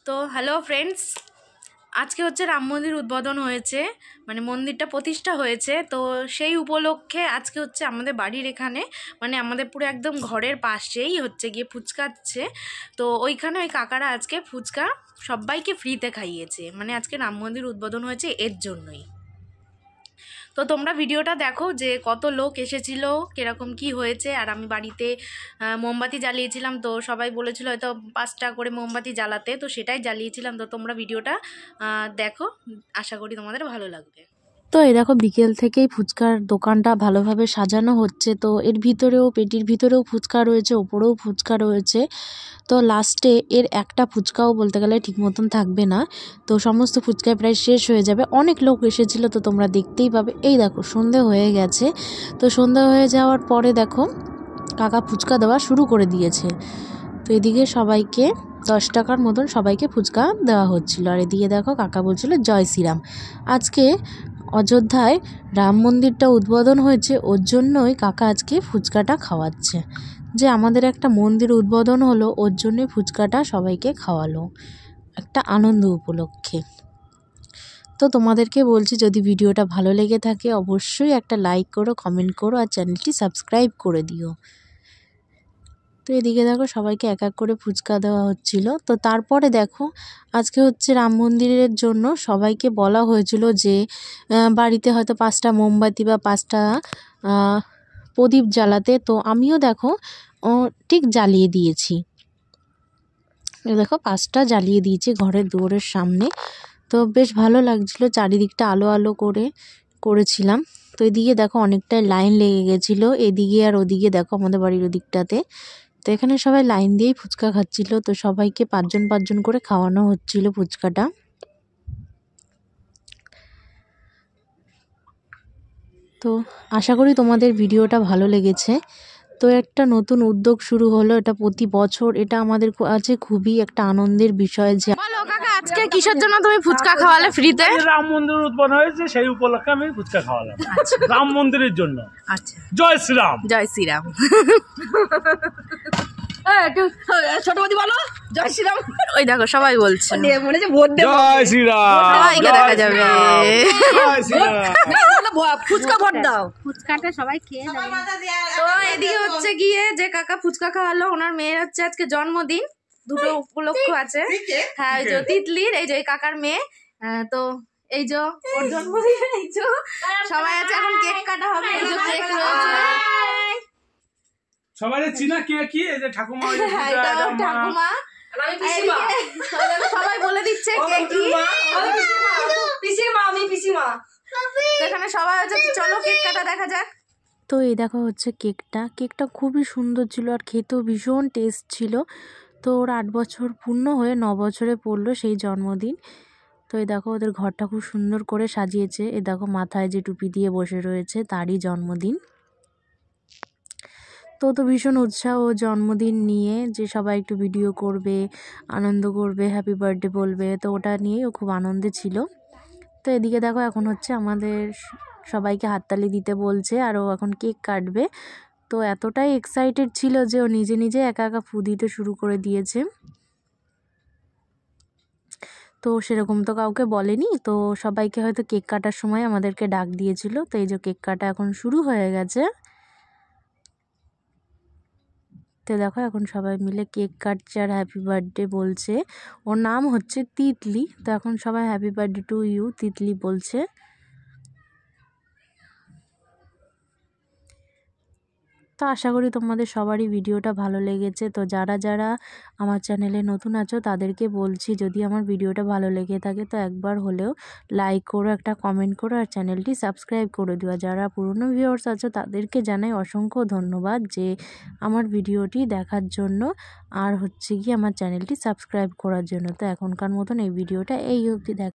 তো hello friends, আজকে হচ্ছে রাম মন্দির উদ্বোধন হয়েছে, মানে মন্দিরটা প্রতিষ্ঠা হয়েছে। তো সেই উপলক্ষে আজকে হচ্ছে আমাদের বাড়ির এখানে, মানে আমাদের পুরো একদম ঘরের পাশেই হচ্ছে গিয়ে ফুচকাচ্ছে। তো ওইখানে ওই কাকারা আজকে ফুচকা সবাইকে ফ্রিতে খাইয়েছে, মানে আজকে রাম মন্দির উদ্বোধন হয়েছে এর জন্যই। তো তোমরা ভিডিওটা দেখো যে কত লোক এসেছিল, কিরকম কি হয়েছে। আর আমি বাড়িতে মোমবাতি জ্বালিয়েছিলাম, তো সবাই বলেছিল হয়তো 5টা করে মোমবাতি জ্বালাতে, তো সেটাই জ্বালিয়েছিলাম। তো তোমরা ভিডিওটা দেখো, আশা করি তোমাদের ভালো লাগবে। তো এই দেখো বিকেল থেকেই ফুচকার দোকানটা ভালোভাবে সাজানো হচ্ছে। তো এর ভিতরেও পেটির ভিতরেও ফুচকা রয়েছে, ওপরেও ফুচকা রয়েছে। তো লাস্টে এর একটা ফুচকাও বলতে গেলে ঠিক মতন থাকবে না, তো সমস্ত ফুচকায় প্রায় শেষ হয়ে যাবে। অনেক লোক এসেছিলো, তো তোমরা দেখতেই পাবে। এই দেখো সন্ধে হয়ে গেছে। তো সন্ধে হয়ে যাওয়ার পরে দেখো কাকা ফুচকা দেওয়া শুরু করে দিয়েছে। তো এদিকে সবাইকে 10 টাকার মতন সবাইকে ফুচকা দেওয়া হচ্ছিল। আর এদিকে দেখো কাকা বলছিল জয় শ্রীরাম। আজকে অযোধ্যায় রাম মন্দিরটা উদ্বোধন হয়েছে, ওর জন্যই কাকা আজকে ফুচকাটা খাওয়াচ্ছে। যে আমাদের একটা মন্দির উদ্বোধন হলো, ওর জন্যই ফুচকাটা সবাইকে খাওয়ালো একটা আনন্দ উপলক্ষে। তো তোমাদেরকে বলছি, যদি ভিডিওটা ভালো লেগে থাকে অবশ্যই একটা লাইক করো, কমেন্ট করো, আর চ্যানেলটি সাবস্ক্রাইব করে দিও। তো এদিকে দেখো সবাইকে এক এক করে ফুচকা দেওয়া হচ্ছিল। তো তারপরে দেখো আজকে হচ্ছে রাম মন্দিরের জন্য সবাইকে বলা হয়েছিল যে বাড়িতে হয়তো 5টা মোমবাতি বা 5টা প্রদীপ জ্বালাতে। তো আমিও দেখো ঠিক জ্বালিয়ে দিয়েছি। দেখো 5টা জ্বালিয়ে দিয়েছি ঘরের দুয়ারের সামনে। তো বেশ ভালো লাগছিল, চারিদিকটা আলো আলো করে করেছিলাম। তো এদিকে দেখো অনেকটাই লাইন লেগে গেছিলো, এদিকে আর ওদিকে দেখো আমাদের বাড়ির ওদিকটাতে। তো এখানে সবাই লাইন দিয়েই ফুচকা খাচ্ছিল। তো সবাইকে 5জন 5জন করে খাওয়ানো হচ্ছিল ফুচকাটা। তো আশা করি তোমাদের ভিডিওটা ভালো লেগেছে। তো একটা নতুন উদ্যোগ শুরু হলো, এটা প্রতি বছর, এটা আমাদের কাছে খুবই একটা আনন্দের বিষয়। যে বলো কাকা, আজকে কিসের জন্য তুমি ফুচকা খাওয়ালে ফ্রিতে? রাম মন্দির উদ্বোধন হয়েছে, সেই উপলক্ষে আমি ফুচকা খাওয়ালাম রাম মন্দিরের জন্য। আচ্ছা, জয় শ্রীরাম। জয় শ্রীরাম। ছোট বৌদি বলো জয় শ্রীরাম। ওই দেখো সবাই বলছে মনে যে ভোট দেব, জয় শ্রীরাম, সবাইকে দেখা যাবে। জয় শ্রীরাম। ফুচকা ভোট দাও, ফুচকাটা সবাই খেয়ে যাবে। তো এদিকে হচ্ছে গিয়ে যে কাকা ফুচকা খাওয়ালো, ওনার মেয়ের হচ্ছে আজকে জন্মদিন, দুটো উপলক্ষ আছে। হ্যাঁ, ওই যে তিতলির, এই যে কাকার মেয়ে। তো এই যে ওর জন্মদিন, এই যে সবাই আছে, এখন কেক কাটা হবে। এই যে কেক রয়েছে, সবাই চিনা কে কি, এই যে ঠাকুমা, এটা ওর ঠাকুমা। সবাই বলে দিচ্ছে কে কি। এখানে সবাই আছে, চলো কেক কাটা দেখা যাক। তো এই দেখো হচ্ছে কেকটা খুবই সুন্দর ছিল, আর খেতেও ভীষণ টেস্ট ছিল। তো ওর 8 বছর পূর্ণ হয়ে 9 বছরে পড়লো সেই জন্মদিন। তো এই দেখো ওদের ঘরটা খুব সুন্দর করে সাজিয়েছে। এই দেখো মাথায় যে টুপি দিয়ে বসে রয়েছে, তারই জন্মদিন। তো ভীষণ উৎসাহ ও জন্মদিন নিয়ে, যে সবাই একটু ভিডিও করবে, আনন্দ করবে, হ্যাপি বার্থডে বলবে। তো ওটা নিয়েই ও খুব আনন্দে ছিল। তো এদিকে দেখো এখন হচ্ছে আমাদের সবাইকে হাততালি দিতে বলছে, আর ও এখন কেক কাটবে। তো এতটাই এক্সাইটেড ছিল যে ও নিজে নিজে একা একা ফু দিতে শুরু করে দিয়েছে। তো সেরকম তো কাউকে বলেনি, তো সবাইকে হয়তো কেক কাটার সময় আমাদেরকে ডাক দিয়েছিল। তো এই যে কেক কাটা এখন শুরু হয়ে গেছে। তো দেখো এখন সবাই মিলে কেক কাটছে আর হ্যাপি বার্থডে বলছে। ওর নাম হচ্ছে তিতলি। তো এখন সবাই happy birthday to you Titli বলছে। তো আশা করি তোমাদের সবারই ভিডিওটা ভালো লেগেছে। তো যারা যারা আমার চ্যানেলে নতুন আছো তাদেরকে বলছি, যদি আমার ভিডিওটা ভালো লেগে থাকে তো একবার হলেও লাইক করো, একটা কমেন্ট করো, আর চ্যানেলটি সাবস্ক্রাইব করে দিও। যারা পুরনো ভিউয়ার্স আছো তাদেরকে জানাই অসংখ্য ধন্যবাদ যে আমার ভিডিওটি দেখার জন্য, আর হচ্ছে কি আমার চ্যানেলটি সাবস্ক্রাইব করার জন্য। তো এখনকার মতন এই ভিডিওটা এই অবধি।